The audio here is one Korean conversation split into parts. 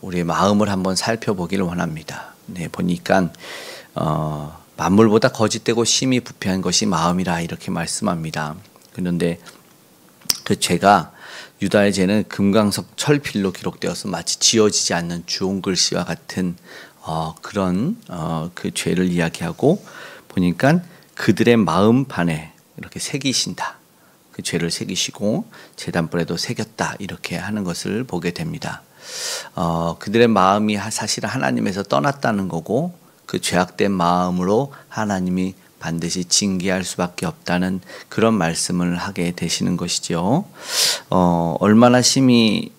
우리의 마음을 한번 살펴보기를 원합니다. 네, 보니까 만물보다 거짓되고 심히 부패한 것이 마음이라 이렇게 말씀합니다. 그런데 그 죄가 유다의 죄는 금강석 철필로 기록되어서 마치 지워지지 않는 주홍 글씨와 같은 그런 그 죄를 이야기하고 보니까 그들의 마음판에 이렇게 새기신다. 그 죄를 새기시고 제단불에도 새겼다 이렇게 하는 것을 보게 됩니다. 그들의 마음이 사실은 하나님에서 떠났다는 거고 그 죄악된 마음으로 하나님이 반드시 징계할 수밖에 없다는 그런 말씀을 하게 되시는 것이죠. 얼마나 심히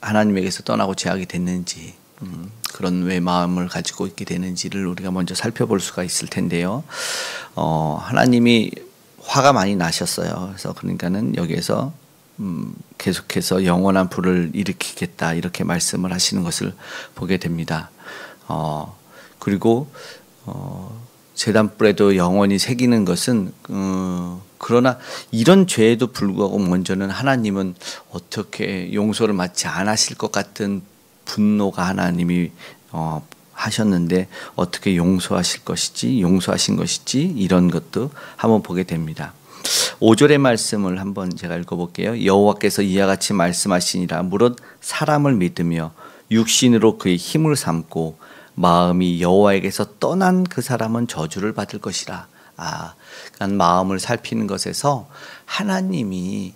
하나님에게서 떠나고 죄악이 됐는지 그런 왜 마음을 가지고 있게 되는지를 우리가 먼저 살펴볼 수가 있을 텐데요. 하나님이 화가 많이 나셨어요. 그래서 그러니까는 여기에서 계속해서 영원한 불을 일으키겠다 이렇게 말씀을 하시는 것을 보게 됩니다. 그리고 제단불에도 영원히 새기는 것은 그러나 이런 죄에도 불구하고 먼저는 하나님은 어떻게 용서를 마치 안 하실 것 같은 분노가 하나님이 하셨는데 어떻게 용서하신 것이지 이런 것도 한번 보게 됩니다. 5절의 말씀을 한번 제가 읽어볼게요. 여호와께서 이와 같이 말씀하시니라. 무릇 사람을 믿으며 육신으로 그의 힘을 삼고 마음이 여호와에게서 떠난 그 사람은 저주를 받을 것이라. 그러니까 마음을 살피는 것에서 하나님이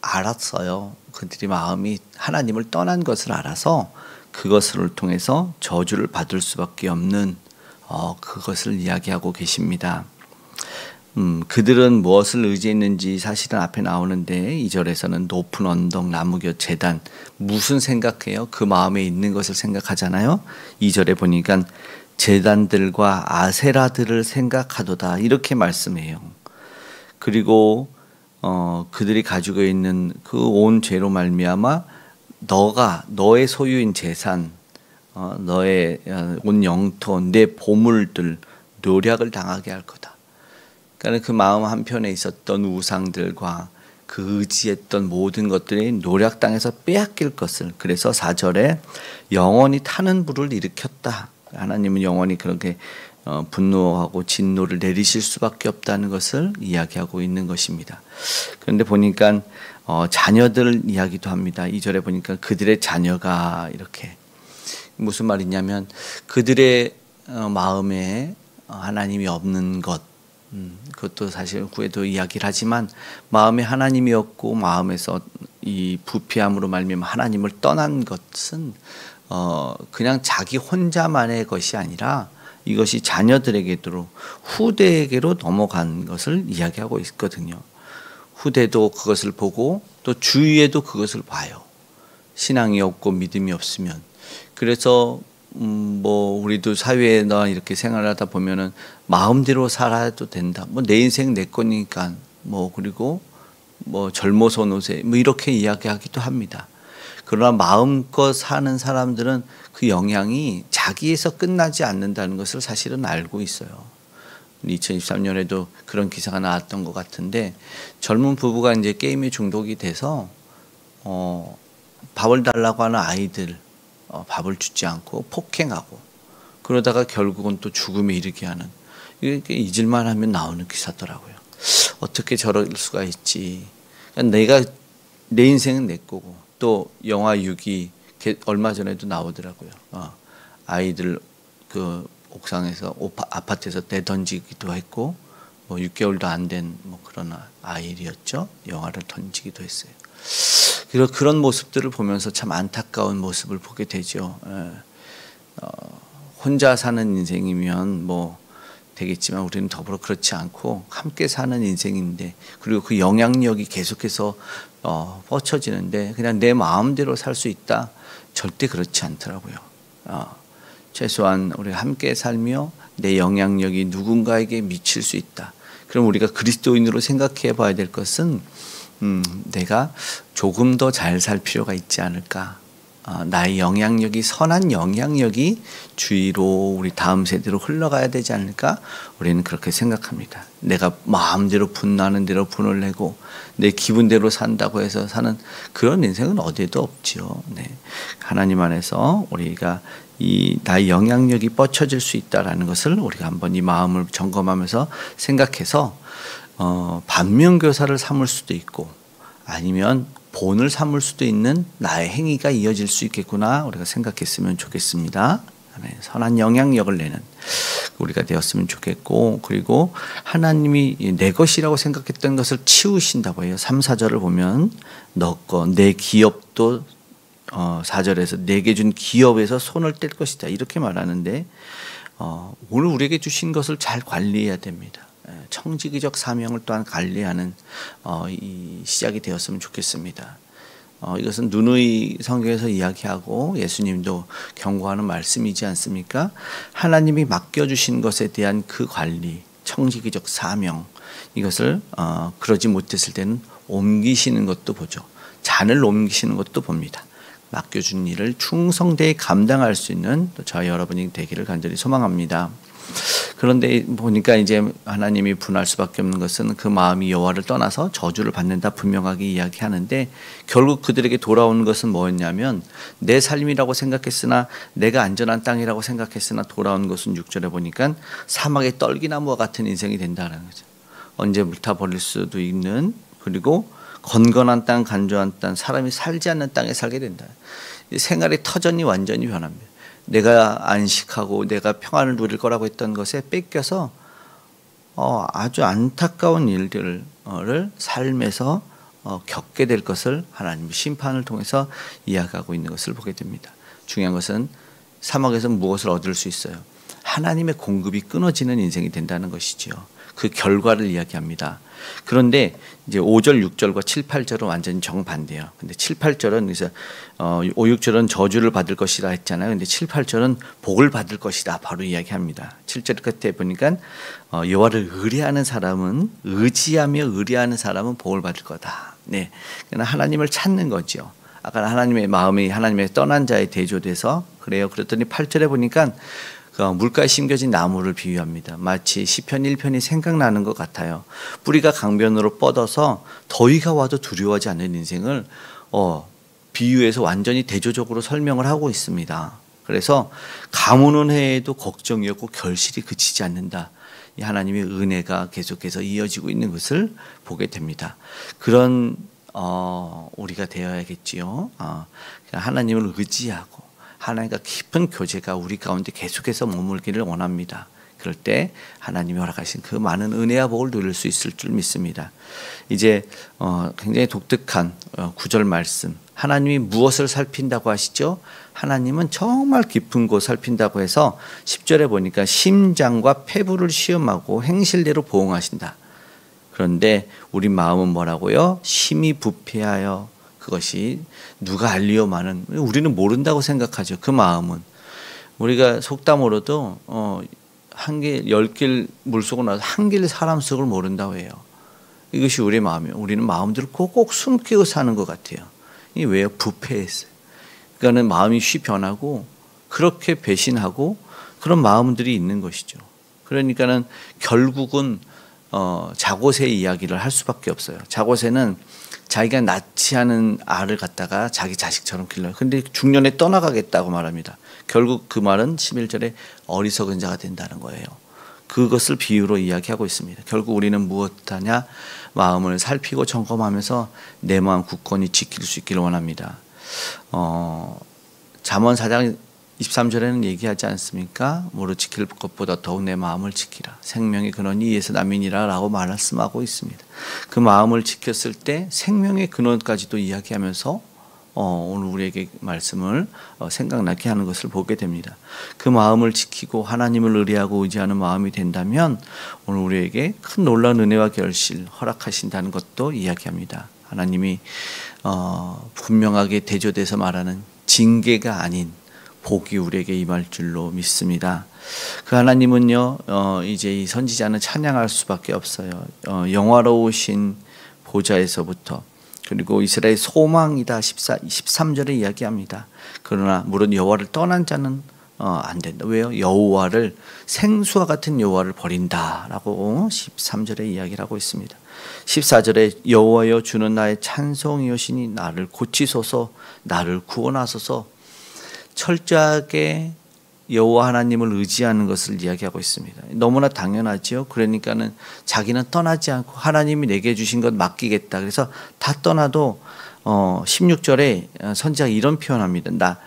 알았어요. 그들이 마음이 하나님을 떠난 것을 알아서 그것을 통해서 저주를 받을 수밖에 없는 그것을 이야기하고 계십니다. 그들은 무엇을 의지했는지 사실은 앞에 나오는데 2절에서는 높은 언덕, 나무곁, 제단 무슨 생각해요? 그 마음에 있는 것을 생각하잖아요. 2절에 보니까 제단들과 아세라들을 생각하도다 이렇게 말씀해요. 그리고 그들이 가지고 있는 그 온 죄로 말미암아 너의 소유인 재산, 너의 온 영토, 내 보물들 노략을 당하게 할 거다. 그러니까 그 마음 한편에 있었던 우상들과 그 의지했던 모든 것들이 노략당해서 빼앗길 것을. 그래서 4절에 영원히 타는 불을 일으켰다. 하나님은 영원히 그렇게 분노하고 진노를 내리실 수밖에 없다는 것을 이야기하고 있는 것입니다. 그런데 보니까 자녀들 이야기도 합니다. 2절에 보니까 그들의 자녀가 이렇게 무슨 말이냐면 그들의 마음에 하나님이 없는 것 그것도 사실 후에도 이야기를 하지만 마음에 하나님이 없고 마음에서 이 부패함으로 말미암아 하나님을 떠난 것은 그냥 자기 혼자만의 것이 아니라 이것이 자녀들에게도 후대에게로 넘어간 것을 이야기하고 있거든요. 후대도 그것을 보고 또 주위에도 그것을 봐요. 신앙이 없고 믿음이 없으면. 그래서 우리도 사회에나 이렇게 생활하다 보면은 마음대로 살아도 된다. 내 인생 내 거니까 그리고 젊어서 노세 이렇게 이야기하기도 합니다. 그러나 마음껏 사는 사람들은 그 영향이 자기에서 끝나지 않는다는 것을 사실은 알고 있어요. 2023년에도 그런 기사가 나왔던 것 같은데 젊은 부부가 이제 게임에 중독이 돼서 밥을 달라고 하는 아이들 밥을 주지 않고 폭행하고 그러다가 결국은 또 죽음에 이르게 하는 이게 잊을만 하면 나오는 기사더라고요. 어떻게 저럴 수가 있지. 그러니까 내 인생은 내 거고 또 영화 6기 얼마 전에도 나오더라고요. 아이들 그 옥상에서 아파트에서 내던지기도 했고 6개월도 안 된 그런 아이였죠. 영화를 던지기도 했어요. 그런 모습들을 보면서 참 안타까운 모습을 보게 되죠. 혼자 사는 인생이면 되겠지만 우리는 더불어 그렇지 않고 함께 사는 인생인데 그리고 그 영향력이 계속해서 뻗쳐지는데 그냥 내 마음대로 살 수 있다? 절대 그렇지 않더라고요. 최소한 우리가 함께 살며 내 영향력이 누군가에게 미칠 수 있다. 그럼 우리가 그리스도인으로 생각해 봐야 될 것은 내가 조금 더 잘 살 필요가 있지 않을까. 나의 영향력이 선한 영향력이 주위로 우리 다음 세대로 흘러가야 되지 않을까? 우리는 그렇게 생각합니다. 내가 마음대로 분나는 대로 분을 내고 내 기분대로 산다고 해서 사는 그런 인생은 어디에도 없지요. 네. 하나님 안에서 우리가 이 나의 영향력이 뻗쳐질 수 있다라는 것을 우리가 한번 이 마음을 점검하면서 생각해서 반면교사를 삼을 수도 있고 아니면 본을 삼을 수도 있는 나의 행위가 이어질 수 있겠구나 우리가 생각했으면 좋겠습니다. 선한 영향력을 내는 우리가 되었으면 좋겠고, 그리고 하나님이 내 것이라고 생각했던 것을 치우신다고 해요. 3, 4절을 보면 너 거, 내 기업도 4절에서 내게 준 기업에서 손을 뗄 것이다 이렇게 말하는데 오늘 우리에게 주신 것을 잘 관리해야 됩니다. 청지기적 사명을 또한 관리하는 이 시작이 되었으면 좋겠습니다. 이것은 누누이 성경에서 이야기하고 예수님도 경고하는 말씀이지 않습니까? 하나님이 맡겨주신 것에 대한 그 관리, 청지기적 사명, 이것을 그러지 못했을 때는 옮기시는 것도 보죠. 잔을 옮기시는 것도 봅니다. 맡겨준 일을 충성되게 감당할 수 있는 저와 여러분이 되기를 간절히 소망합니다. 그런데 보니까 이제 하나님이 분할 수밖에 없는 것은 그 마음이 여호와를 떠나서 저주를 받는다 분명하게 이야기하는데 결국 그들에게 돌아오는 것은 뭐였냐면 내 삶이라고 생각했으나 내가 안전한 땅이라고 생각했으나 돌아온 것은 6절에 보니까 사막의 떨기나무와 같은 인생이 된다는 거죠. 언제 불타버릴 수도 있는, 그리고 건건한 땅, 간조한 땅, 사람이 살지 않는 땅에 살게 된다. 생활의 터전이 완전히 변합니다. 내가 안식하고 내가 평안을 누릴 거라고 했던 것에 뺏겨서 아주 안타까운 일들을 삶에서 겪게 될 것을 하나님의 심판을 통해서 이야기하고 있는 것을 보게 됩니다. 중요한 것은 사막에서 무엇을 얻을 수 있어요? 하나님의 공급이 끊어지는 인생이 된다는 것이죠. 그 결과를 이야기합니다. 그런데 이제 5절, 6절과 7, 8절은 완전히 정반대예요. 근데 7, 8절은 그래서 5, 6절은 저주를 받을 것이라 했잖아요. 근데 7, 8절은 복을 받을 것이다 바로 이야기합니다. 7절 끝에 보니까 여호와를 의뢰하는 사람은, 의지하며 의뢰하는 사람은 복을 받을 거다. 네, 그러나 하나님을 찾는 거죠. 아까 하나님의 마음이 하나님의 떠난 자에 대조돼서 그래요. 그랬더니 8절에 보니까 물가에 심겨진 나무를 비유합니다. 마치 시편 1편이 생각나는 것 같아요. 뿌리가 강변으로 뻗어서 더위가 와도 두려워하지 않는 인생을 비유해서 완전히 대조적으로 설명을 하고 있습니다. 그래서 가무는 해에도 걱정이 없고 결실이 그치지 않는다. 이 하나님의 은혜가 계속해서 이어지고 있는 것을 보게 됩니다. 그런 우리가 되어야겠지요. 하나님을 의지하고 하나님과 깊은 교제가 우리 가운데 계속해서 머물기를 원합니다. 그럴 때 하나님이 허락하신 그 많은 은혜와 복을 누릴 수 있을 줄 믿습니다. 이제 굉장히 독특한 9절 말씀, 하나님이 무엇을 살핀다고 하시죠? 하나님은 정말 깊은 곳 살핀다고 해서 10절에 보니까 심장과 폐부를 시험하고 행실대로 보응하신다. 그런데 우리 마음은 뭐라고요? 심히 부패하여, 그것이 누가 알리오마는, 우리는 모른다고 생각하죠. 그 마음은 우리가 속담으로도 한 길, 10길 물속으로 나서 한 길 사람 속을 모른다고 해요. 이것이 우리의 마음이에요. 우리는 마음들을 꼭 숨기고 사는 것 같아요. 이게 왜요? 부패했어요. 그러니까 마음이 쉽 변하고 그렇게 배신하고 그런 마음들이 있는 것이죠. 그러니까는 결국은 자고새 이야기를 할 수밖에 없어요. 자고새는 자기가 낳지 않은 알을 갖다가 자기 자식처럼 길러요. 근데 중년에 떠나가겠다고 말합니다. 결국 그 말은 11절에 어리석은 자가 된다는 거예요. 그것을 비유로 이야기하고 있습니다. 결국 우리는 무엇하냐? 마음을 살피고 점검하면서 내 마음 굳건히 지킬 수 있기를 원합니다. 잠언 4장 23절에는 얘기하지 않습니까? 뭐로 지킬 것보다 더욱 내 마음을 지키라. 생명의 근원이 이에서 남이니라 라고 말씀하고 있습니다. 그 마음을 지켰을 때 생명의 근원까지도 이야기하면서 오늘 우리에게 말씀을 생각나게 하는 것을 보게 됩니다. 그 마음을 지키고 하나님을 의뢰하고 의지하는 마음이 된다면 오늘 우리에게 큰 놀라운 은혜와 결실 허락하신다는 것도 이야기합니다. 하나님이 분명하게 대조돼서 말하는 징계가 아닌 복이 우리에게 임할 줄로 믿습니다. 그 하나님은요, 이제 이 선지자는 찬양할 수밖에 없어요. 영화로우신 보좌에서부터 그리고 이스라엘 소망이다 13절에 이야기합니다. 그러나 물론 여호와를 떠난 자는 안 된다. 왜요? 여호와를 생수와 같은 여호와를 버린다라고 13절에 이야기를 하고 있습니다. 14절에 여호와여 주는 나의 찬송이오시니 나를 고치소서 나를 구원하소서. 철저하게 여호와 하나님을 의지하는 것을 이야기하고 있습니다. 너무나 당연하지요. 그러니까는 자기는 떠나지 않고 하나님이 내게 주신 것 맡기겠다. 그래서 다 떠나도 16절에 선지자가 이런 표현합니다.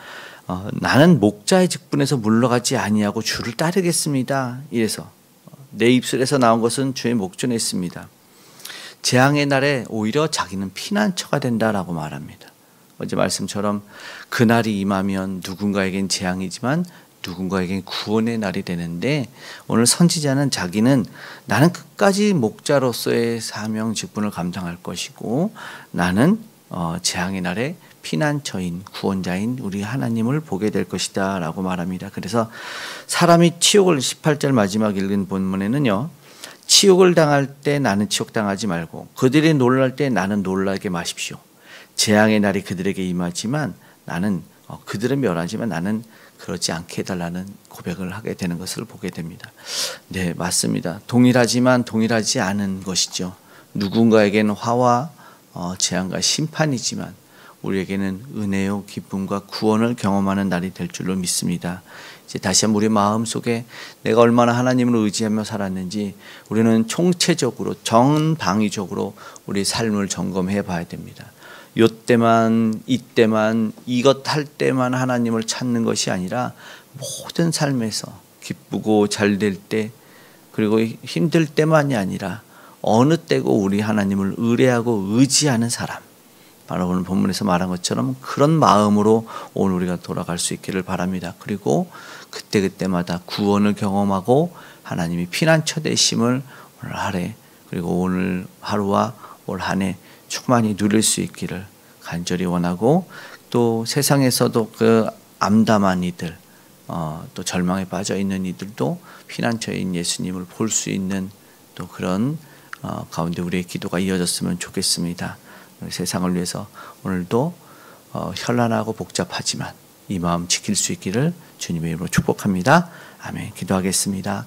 나는 목자의 직분에서 물러가지 아니하고 주를 따르겠습니다. 이래서 내 입술에서 나온 것은 주의 목전에 있습니다. 재앙의 날에 오히려 자기는 피난처가 된다라고 말합니다. 어제 말씀처럼 그날이 임하면 누군가에겐 재앙이지만 누군가에겐 구원의 날이 되는데, 오늘 선지자는 자기는 나는 끝까지 목자로서의 사명 직분을 감당할 것이고 나는 재앙의 날에 피난처인 구원자인 우리 하나님을 보게 될 것이다 라고 말합니다. 그래서 사람이 치욕을 18절 마지막 읽은 본문에는요, 치욕을 당할 때 나는 치욕당하지 말고 그들이 놀랄 때 나는 놀라게 마십시오. 재앙의 날이 그들에게 임하지만 나는 그들은 멸하지만 나는 그렇지 않게 해달라는 고백을 하게 되는 것을 보게 됩니다. 네, 맞습니다. 동일하지만 동일하지 않은 것이죠. 누군가에게는 화와 재앙과 심판이지만 우리에게는 은혜요 기쁨과 구원을 경험하는 날이 될 줄로 믿습니다. 이제 다시 한번 우리 마음속에 내가 얼마나 하나님을 의지하며 살았는지 우리는 총체적으로 전방위적으로 우리 삶을 점검해 봐야 됩니다. 요때만 이때만 이것 할 때만 하나님을 찾는 것이 아니라 모든 삶에서 기쁘고 잘 될 때 그리고 힘들 때만이 아니라 어느 때고 우리 하나님을 의뢰하고 의지하는 사람, 바로 오늘 본문에서 말한 것처럼 그런 마음으로 오늘 우리가 돌아갈 수 있기를 바랍니다. 그리고 그때그때마다 구원을 경험하고 하나님이 피난처 되심을 오늘 하루에 그리고 오늘 하루와 올 한 해 충만히 누릴 수 있기를 간절히 원하고, 또 세상에서도 그 암담한 이들 또 절망에 빠져 있는 이들도 피난처인 예수님을 볼 수 있는 또 그런 가운데 우리의 기도가 이어졌으면 좋겠습니다. 세상을 위해서 오늘도 현란하고 복잡하지만 이 마음 지킬 수 있기를 주님의 이름으로 축복합니다. 아멘. 기도하겠습니다.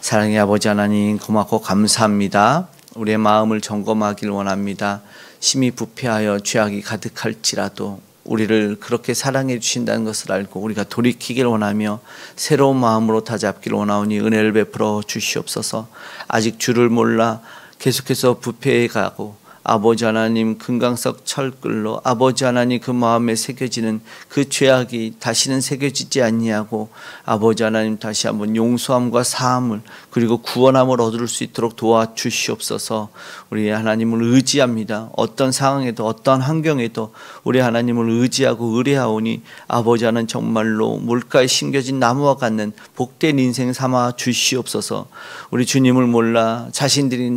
사랑의 아버지 하나님, 고맙고 감사합니다. 우리의 마음을 점검하길 원합니다. 심히 부패하여 죄악이 가득할지라도 우리를 그렇게 사랑해 주신다는 것을 알고 우리가 돌이키길 원하며 새로운 마음으로 다잡기를 원하오니 은혜를 베풀어 주시옵소서. 아직 주를 몰라 계속해서 부패해 가고 아버지 하나님 금강석 철끌로 아버지 하나님 그 마음에 새겨지는 그 죄악이 다시는 새겨지지 아니하고 아버지 하나님 다시 한번 용서함과 사함을 그리고 구원함을 얻을 수 있도록 도와주시옵소서. 우리 하나님을 의지합니다. 어떤 상황에도 어떤 환경에도 우리 하나님을 의지하고 의뢰하오니 아버지 하나님 정말로 물가에 심겨진 나무와 같는 복된 인생 삼아 주시옵소서. 우리 주님을 몰라 자신들이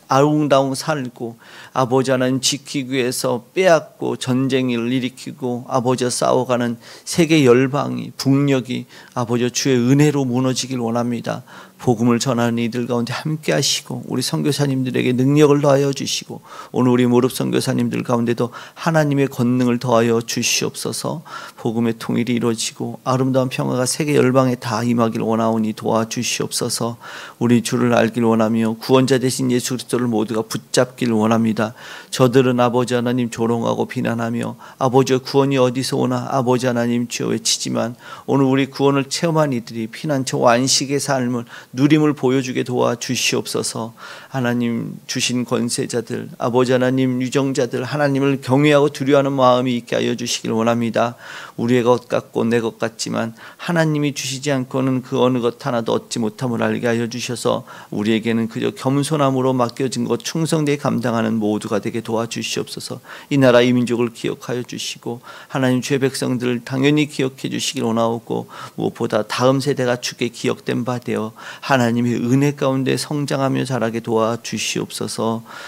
아웅다웅 살고 아버지 하나님 지키기 위해서 빼앗고 전쟁을 일으키고 아버지와 싸워가는 세계 열방이 북녘이 아버지 주의 은혜로 무너지길 원합니다. 복음을 전하는 이들 가운데 함께 하시고 우리 선교사님들에게 능력을 더하여 주시고 오늘 우리 무릎 선교사님들 가운데도 하나님의 권능을 더하여 주시옵소서. 복음의 통일이 이루어지고 아름다운 평화가 세계 열방에 다 임하길 원하오니 도와주시옵소서. 우리 주를 알길 원하며 구원자 되신 예수 그리스도를 모두가 붙잡길 원합니다. 저들은 아버지 하나님 조롱하고 비난하며 아버지의 구원이 어디서 오나 아버지 하나님 주여 외치지만 오늘 우리 구원을 체험한 이들이 피난처 완식의 삶을 누림을 보여주게 도와주시옵소서. 하나님 주신 권세자들 아버지 하나님 유정자들 하나님을 경외하고 두려워하는 마음이 있게 하여 주시길 원합니다. 우리의 것 같고 내 것 같지만 하나님이 주시지 않고는 그 어느 것 하나도 얻지 못함을 알게 하여 주셔서 우리에게는 그저 겸손함으로 맡겨진 것 충성되게 감당하는 모두가 되게 도와주시옵소서. 이 나라 이 민족을 기억하여 주시고 하나님 주의 백성들을 당연히 기억해 주시길 원하오고 무엇보다 다음 세대가 주께 기억된 바 되어 하나님의 은혜 가운데 성장하며 자라게 도와주시옵소서.